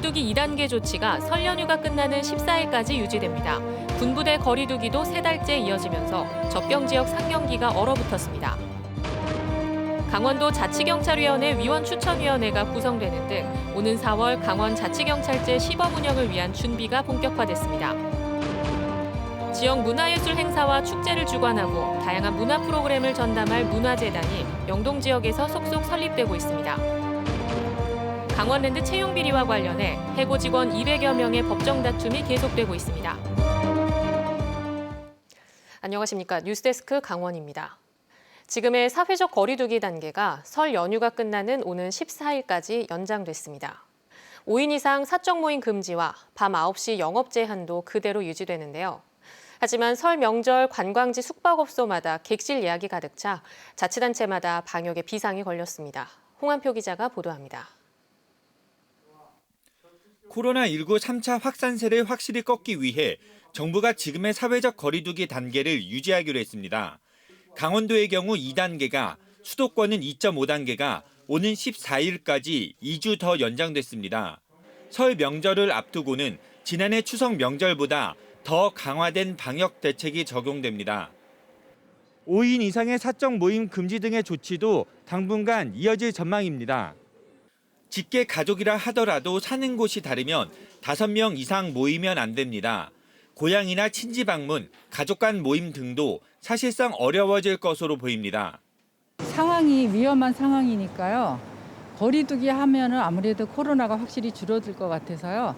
거리두기 2단계 조치가 설 연휴가 끝나는 14일까지 유지됩니다. 군부대 거리두기도 3달째 이어지면서 접경지역 상경기가 얼어붙었습니다. 강원도 자치경찰위원회 위원추천위원회가 구성되는 등 오는 4월 강원 자치경찰제 시범 운영을 위한 준비가 본격화됐습니다. 지역 문화예술 행사와 축제를 주관하고 다양한 문화 프로그램을 전담할 문화재단이 영동 지역에서 속속 설립되고 있습니다. 강원랜드 채용 비리와 관련해 해고 직원 200여 명의 법정 다툼이 계속되고 있습니다. 안녕하십니까. 뉴스데스크 강원입니다. 지금의 사회적 거리두기 단계가 설 연휴가 끝나는 오는 14일까지 연장됐습니다. 5인 이상 사적 모임 금지와 밤 9시 영업 제한도 그대로 유지되는데요. 하지만 설 명절 관광지 숙박업소마다 객실 예약이 가득 차 자치단체마다 방역에 비상이 걸렸습니다. 홍한표 기자가 보도합니다. 코로나19 3차 확산세를 확실히 꺾기 위해 정부가 지금의 사회적 거리두기 단계를 유지하기로 했습니다. 강원도의 경우 2단계가, 수도권은 2.5단계가 오는 14일까지 2주 더 연장됐습니다. 설 명절을 앞두고는 지난해 추석 명절보다 더 강화된 방역 대책이 적용됩니다. 5인 이상의 사적 모임 금지 등의 조치도 당분간 이어질 전망입니다. 직계 가족이라 하더라도 사는 곳이 다르면 5명 이상 모이면 안 됩니다. 고향이나 친지 방문, 가족 간 모임 등도 사실상 어려워질 것으로 보입니다. 상황이 위험한 상황이니까요. 거리두기 하면은 아무래도 코로나가 확실히 줄어들 것 같아서요.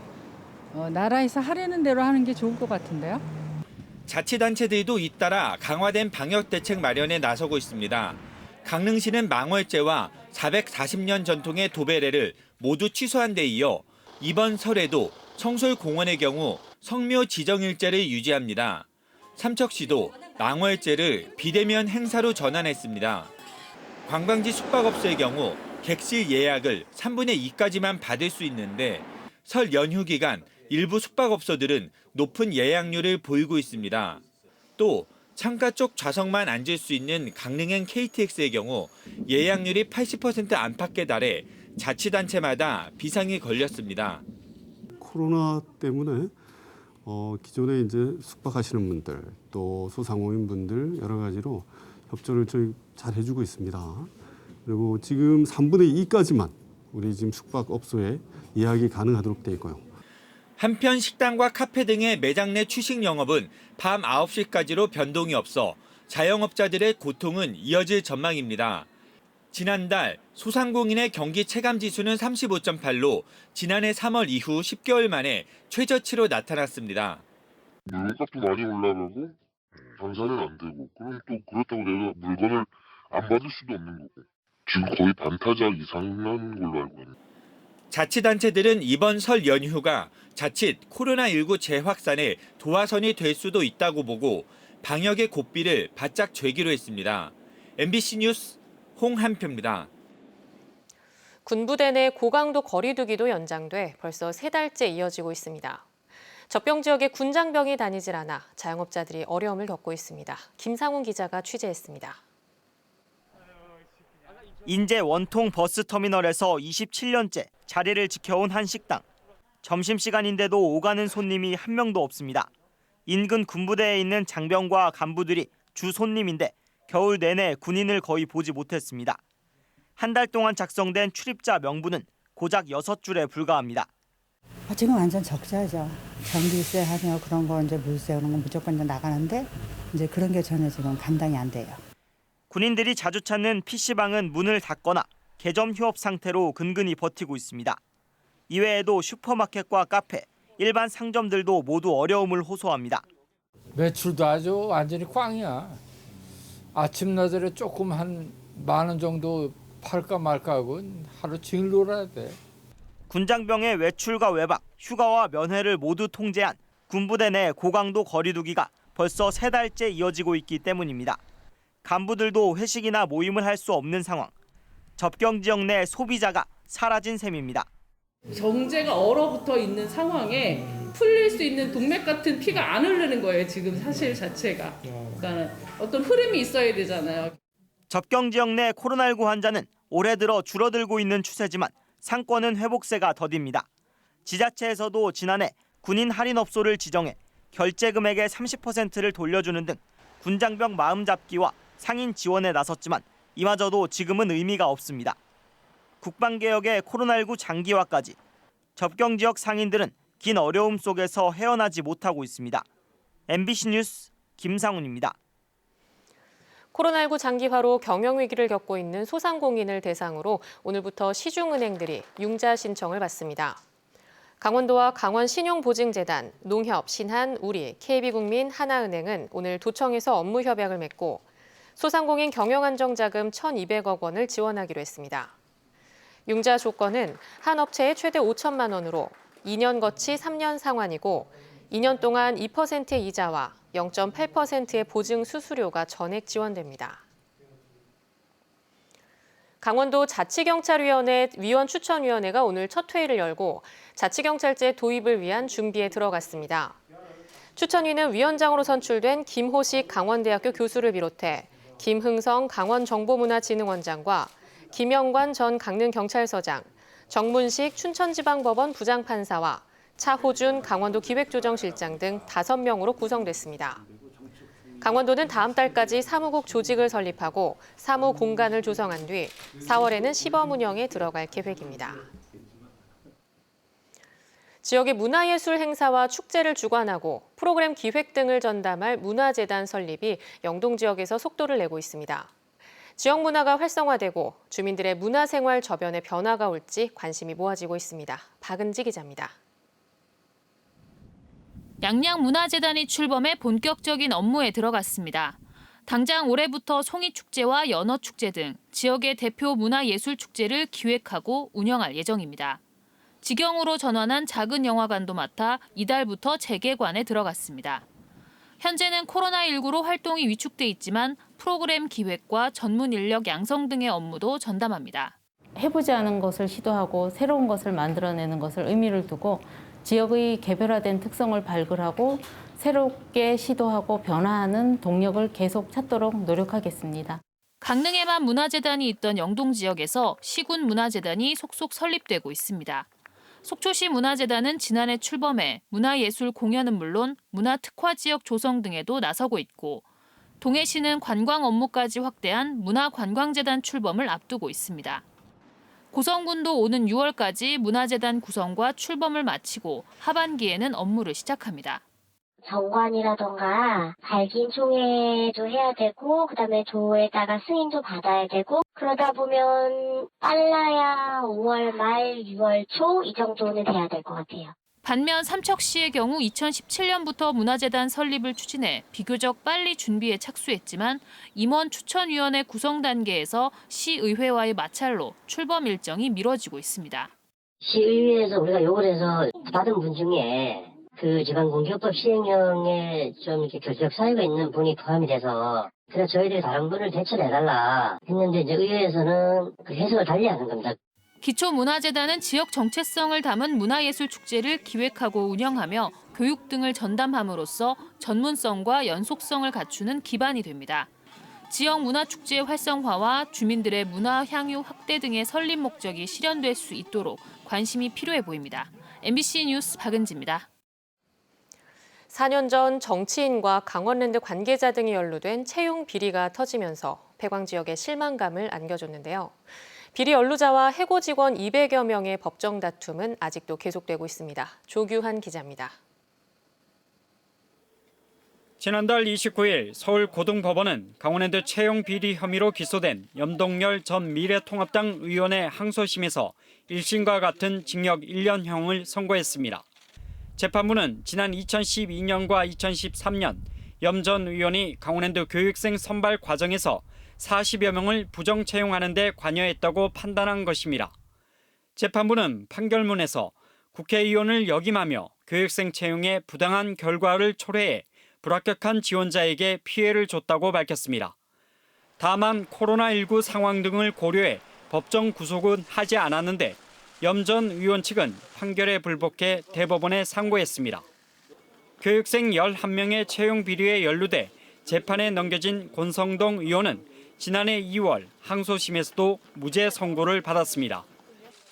나라에서 하려는 대로 하는 게 좋을 것 같은데요. 자치단체들도 잇따라 강화된 방역 대책 마련에 나서고 있습니다. 강릉시는 망월제와 440년 전통의 도배례를 모두 취소한 데 이어 이번 설에도 청솔공원의 경우 성묘 지정일제를 유지합니다. 삼척시도 망월제를 비대면 행사로 전환했습니다. 관광지 숙박업소의 경우 객실 예약을 3분의 2까지만 받을 수 있는데 설 연휴 기간 일부 숙박업소들은 높은 예약률을 보이고 있습니다. 또 창가 쪽 좌석만 앉을 수 있는 강릉행 KTX의 경우 예약률이 80% 안팎에 달해 자치단체마다 비상이 걸렸습니다. 코로나 때문에 기존에 이제 숙박하시는 분들 또 소상공인분들 여러 가지로 협조를 저희 잘 해주고 있습니다. 그리고 지금 3분의 2까지만 우리 지금 숙박업소에 예약이 가능하도록 돼 있고요. 한편 식당과 카페 등의 매장 내 취식 영업은 밤 9시까지로 변동이 없어 자영업자들의 고통은 이어질 전망입니다. 지난달 소상공인의 경기 체감 지수는 35.8로 지난해 3월 이후 10개월 만에 최저치로 나타났습니다. 물건값도 많이 올라가고 장사는 안 되고 그럼 또 그렇다고 내가 물건을 안 받을 수도 없는 거고 지금 거의 반타작 이상 난 걸로 알고 있는데. 자치단체들은 이번 설 연휴가 자칫 코로나19 재확산의 도화선이 될 수도 있다고 보고 방역의 고삐를 바짝 쥐기로 했습니다. MBC 뉴스 홍한표입니다. 군부대 내 고강도 거리두기도 연장돼 벌써 3달째 이어지고 있습니다. 접경 지역에 군장병이 다니질 않아 자영업자들이 어려움을 겪고 있습니다. 김상훈 기자가 취재했습니다. 인제 원통 버스터미널에서 27년째 자리를 지켜온 한 식당. 점심시간인데도 오가는 손님이 한 명도 없습니다. 인근 군부대에 있는 장병과 간부들이 주 손님인데 겨울 내내 군인을 거의 보지 못했습니다. 한 달 동안 작성된 출입자 명부는 고작 6줄에 불과합니다. 지금 완전 적자죠. 전기세 하며 그런 거 이제 물세 그런 건 무조건 이제 나가는데 이제 그런 게 전혀 지금 감당이 안 돼요. 군인들이 자주 찾는 PC방은 문을 닫거나 개점 휴업 상태로 근근히 버티고 있습니다. 이외에도 슈퍼마켓과 카페, 일반 상점들도 모두 어려움을 호소합니다. 매출도 아주 완전히 꽝이야. 아침나들에 조금 한 10,000원 정도 팔까 말까 하고 하루 종일 놀아야 돼. 군장병의 외출과 외박, 휴가와 면회를 모두 통제한 군부대 내 고강도 거리두기가 벌써 3달째 이어지고 있기 때문입니다. 간부들도 회식이나 모임을 할 수 없는 상황. 접경 지역 내 소비자가 사라진 셈입니다. 경제가 얼어붙어 있는 상황에 풀릴 수 있는 동맥 같은 피가 안 흐르는 거예요. 지금 사실 자체가. 그러니까 어떤 흐름이 있어야 되잖아요. 접경 지역 내 코로나19 환자는 올해 들어 줄어들고 있는 추세지만 상권은 회복세가 더딥니다. 지자체에서도 지난해 군인 할인업소를 지정해 결제 금액의 30%를 돌려주는 등 군장병 마음잡기와 상인 지원에 나섰지만 이마저도 지금은 의미가 없습니다. 국방개혁의 코로나19 장기화까지 접경 지역 상인들은 긴 어려움 속에서 헤어나지 못하고 있습니다. MBC 뉴스 김상훈입니다. 코로나19 장기화로 경영위기를 겪고 있는 소상공인을 대상으로 오늘부터 시중은행들이 융자 신청을 받습니다. 강원도와 강원신용보증재단, 농협, 신한, 우리, KB국민, 하나은행은 오늘 도청에서 업무 협약을 맺고 소상공인 경영안정자금 1,200억 원을 지원하기로 했습니다. 융자 조건은 한 업체에 최대 5천만 원으로 2년 거치 3년 상환이고 2년 동안 2%의 이자와 0.8%의 보증 수수료가 전액 지원됩니다. 강원도 자치경찰위원회 위원추천위원회가 오늘 첫 회의를 열고 자치경찰제 도입을 위한 준비에 들어갔습니다. 추천위는 위원장으로 선출된 김호식 강원대학교 교수를 비롯해 김흥성 강원정보문화진흥원장과 김영관 전 강릉경찰서장, 정문식 춘천지방법원 부장판사와 차호준 강원도 기획조정실장 등 5명으로 구성됐습니다. 강원도는 다음 달까지 사무국 조직을 설립하고 사무 공간을 조성한 뒤 4월에는 시범 운영에 들어갈 계획입니다. 지역의 문화예술 행사와 축제를 주관하고 프로그램 기획 등을 전담할 문화재단 설립이 영동 지역에서 속도를 내고 있습니다. 지역 문화가 활성화되고 주민들의 문화생활 저변에 변화가 올지 관심이 모아지고 있습니다. 박은지 기자입니다. 양양문화재단이 출범해 본격적인 업무에 들어갔습니다. 당장 올해부터 송이축제와 연어축제 등 지역의 대표 문화예술축제를 기획하고 운영할 예정입니다. 직영으로 전환한 작은 영화관도 맡아 이달부터 재개관에 들어갔습니다. 현재는 코로나19로 활동이 위축돼 있지만 프로그램 기획과 전문 인력 양성 등의 업무도 전담합니다. 해보지 않은 것을 시도하고 새로운 것을 만들어내는 것을 의미를 두고 지역의 개별화된 특성을 발굴하고 새롭게 시도하고 변화하는 동력을 계속 찾도록 노력하겠습니다. 강릉에만 문화재단이 있던 영동 지역에서 시군 문화재단이 속속 설립되고 있습니다. 속초시 문화재단은 지난해 출범해 문화예술 공연은 물론 문화특화 지역 조성 등에도 나서고 있고 동해시는 관광 업무까지 확대한 문화관광재단 출범을 앞두고 있습니다. 고성군도 오는 6월까지 문화재단 구성과 출범을 마치고 하반기에는 업무를 시작합니다. 정관이라던가 발긴 총회도 해야 되고 그다음에 조에다가 승인도 받아야 되고 그러다 보면 빨라야 5월 말 6월 초 이 정도는 돼야 될 것 같아요. 반면 삼척시의 경우 2017년부터 문화재단 설립을 추진해 비교적 빨리 준비에 착수했지만 임원 추천위원회 구성 단계에서 시의회와의 마찰로 출범 일정이 미뤄지고 있습니다. 시의회에서 우리가 요구를 해서 받은 분 중에 그 지방공기업법 시행령에 좀 이렇게 결적 사유가 있는 분이 포함이 돼서 그래서 저희들이 다른 분을 대처를 해달라 했는데 이제 의회에서는 그 해석을 달리하는 겁니다. 기초문화재단은 지역 정체성을 담은 문화예술축제를 기획하고 운영하며 교육 등을 전담함으로써 전문성과 연속성을 갖추는 기반이 됩니다. 지역 문화축제 활성화와 주민들의 문화 향유 확대 등의 설립 목적이 실현될 수 있도록 관심이 필요해 보입니다. MBC 뉴스 박은지입니다. 4년 전 정치인과 강원랜드 관계자 등이 연루된 채용 비리가 터지면서 배광 지역에 실망감을 안겨줬는데요. 비리 연루자와 해고 직원 200여 명의 법정 다툼은 아직도 계속되고 있습니다. 조규환 기자입니다. 지난달 29일 서울고등법원은 강원랜드 채용 비리 혐의로 기소된 염동열 전 미래통합당 의원의 항소심에서 1심과 같은 징역 1년형을 선고했습니다. 재판부는 지난 2012년과 2013년 염 전 의원이 강원랜드 교육생 선발 과정에서 40여 명을 부정 채용하는 데 관여했다고 판단한 것입니다. 재판부는 판결문에서 국회의원을 역임하며 교육생 채용에 부당한 결과를 초래해 불합격한 지원자에게 피해를 줬다고 밝혔습니다. 다만 코로나19 상황 등을 고려해 법정 구속은 하지 않았는데 염 전 의원 측은 판결에 불복해 대법원에 상고했습니다. 교육생 11명의 채용 비리에 연루돼 재판에 넘겨진 권성동 의원은 지난해 2월 항소심에서도 무죄 선고를 받았습니다.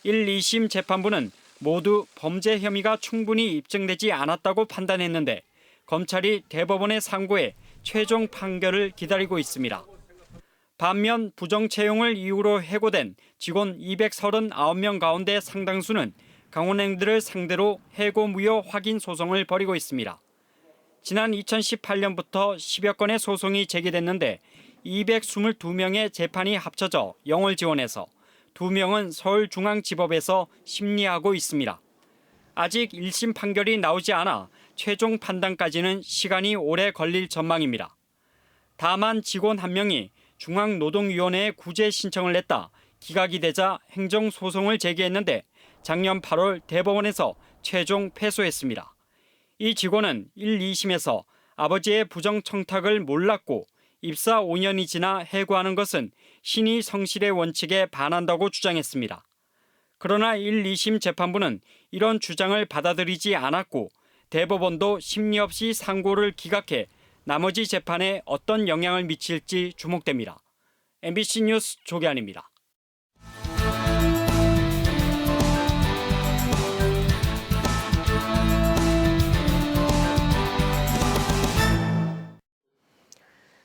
1, 2심 재판부는 모두 범죄 혐의가 충분히 입증되지 않았다고 판단했는데 검찰이 대법원의 상고에 최종 판결을 기다리고 있습니다. 반면 부정 채용을 이유로 해고된 직원 239명 가운데 상당수는 강원행들을 상대로 해고 무효 확인 소송을 벌이고 있습니다. 지난 2018년부터 10여 건의 소송이 제기됐는데 222명의 재판이 합쳐져 영월 지원해서 2명은 서울중앙지법에서 심리하고 있습니다. 아직 1심 판결이 나오지 않아 최종 판단까지는 시간이 오래 걸릴 전망입니다. 다만 직원 1명이 중앙노동위원회에 구제 신청을 냈다 기각이 되자 행정소송을 제기했는데 작년 8월 대법원에서 최종 패소했습니다. 이 직원은 1, 2심에서 아버지의 부정 청탁을 몰랐고 입사 5년이 지나 해고하는 것은 신의 성실의 원칙에 반한다고 주장했습니다. 그러나 1, 2심 재판부는 이런 주장을 받아들이지 않았고 대법원도 심리 없이 상고를 기각해 나머지 재판에 어떤 영향을 미칠지 주목됩니다. MBC 뉴스 조계환입니다.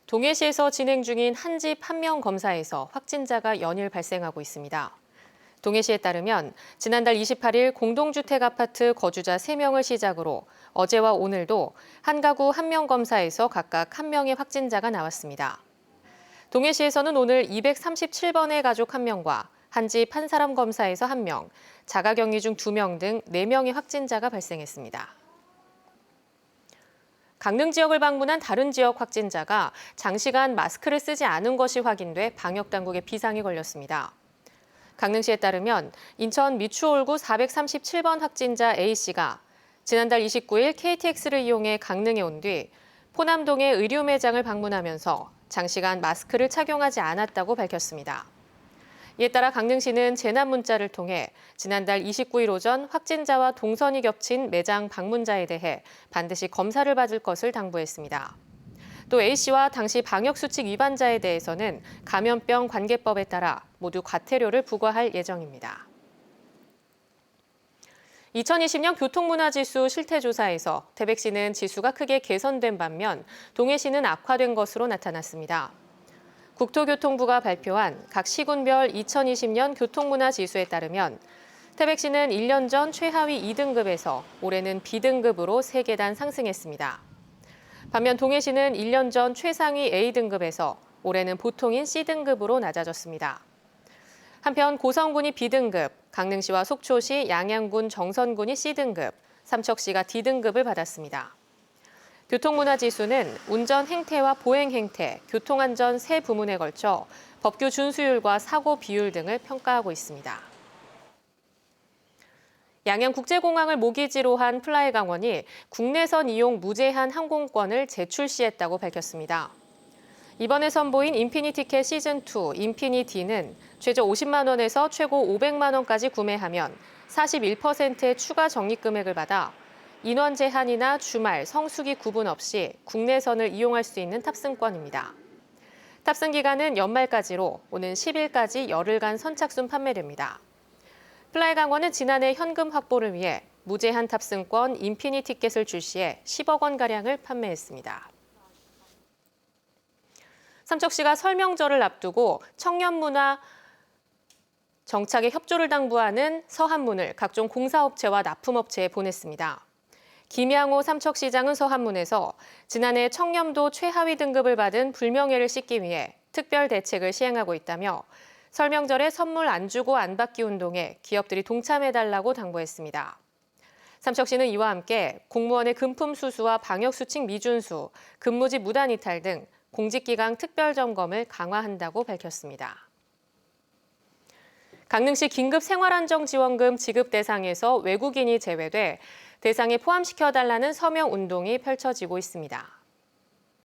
동해시에서 진행 중인 한 집 한 명 검사에서 확진자가 연일 발생하고 있습니다. 동해시에 따르면 지난달 28일 공동주택 아파트 거주자 3명을 시작으로 어제와 오늘도 한 가구 한 명 검사에서 각각 1명의 확진자가 나왔습니다. 동해시에서는 오늘 237번의 가족 1명과 한 집 한 사람 검사에서 1명, 자가격리 중 2명 등 4명의 확진자가 발생했습니다. 강릉 지역을 방문한 다른 지역 확진자가 장시간 마스크를 쓰지 않은 것이 확인돼 방역당국에 비상이 걸렸습니다. 강릉시에 따르면 인천 미추홀구 437번 확진자 A씨가 지난달 29일 KTX를 이용해 강릉에 온 뒤 포남동의 의류 매장을 방문하면서 장시간 마스크를 착용하지 않았다고 밝혔습니다. 이에 따라 강릉시는 재난 문자를 통해 지난달 29일 오전 확진자와 동선이 겹친 매장 방문자에 대해 반드시 검사를 받을 것을 당부했습니다. 또 A씨와 당시 방역수칙 위반자에 대해서는 감염병 관계법에 따라 모두 과태료를 부과할 예정입니다. 2020년 교통문화지수 실태조사에서 태백시는 지수가 크게 개선된 반면 동해시는 악화된 것으로 나타났습니다. 국토교통부가 발표한 각 시군별 2020년 교통문화지수에 따르면 태백시는 1년 전 최하위 2등급에서 올해는 B등급으로 3계단 상승했습니다. 반면 동해시는 1년 전 최상위 A등급에서 올해는 보통인 C등급으로 낮아졌습니다. 한편 고성군이 B등급, 강릉시와 속초시, 양양군, 정선군이 C등급, 삼척시가 D등급을 받았습니다. 교통문화지수는 운전 행태와 보행 행태, 교통안전 세 부문에 걸쳐 법규 준수율과 사고 비율 등을 평가하고 있습니다. 양양국제공항을 모기지로 한 플라이강원이 국내선 이용 무제한 항공권을 재출시했다고 밝혔습니다. 이번에 선보인 인피니티켓 시즌2 인피니디는 최저 50만 원에서 최고 500만 원까지 구매하면 41%의 추가 적립금액을 받아 인원 제한이나 주말, 성수기 구분 없이 국내선을 이용할 수 있는 탑승권입니다. 탑승 기간은 연말까지로 오는 10일까지 열흘간 선착순 판매됩니다. 플라이강원은 지난해 현금 확보를 위해 무제한 탑승권 인피니티켓을 출시해 10억 원가량을 판매했습니다. 삼척시가 설명절을 앞두고 청년문화 정착에 협조를 당부하는 서한문을 각종 공사업체와 납품업체에 보냈습니다. 김양호 삼척시장은 서한문에서 지난해 청렴도 최하위 등급을 받은 불명예를 씻기 위해 특별 대책을 시행하고 있다며 설명절에 선물 안 주고 안 받기 운동에 기업들이 동참해달라고 당부했습니다. 삼척시는 이와 함께 공무원의 금품 수수와 방역수칙 미준수, 근무지 무단 이탈 등 공직기강 특별점검을 강화한다고 밝혔습니다. 강릉시 긴급생활안정지원금 지급 대상에서 외국인이 제외돼 대상에 포함시켜달라는 서명 운동이 펼쳐지고 있습니다.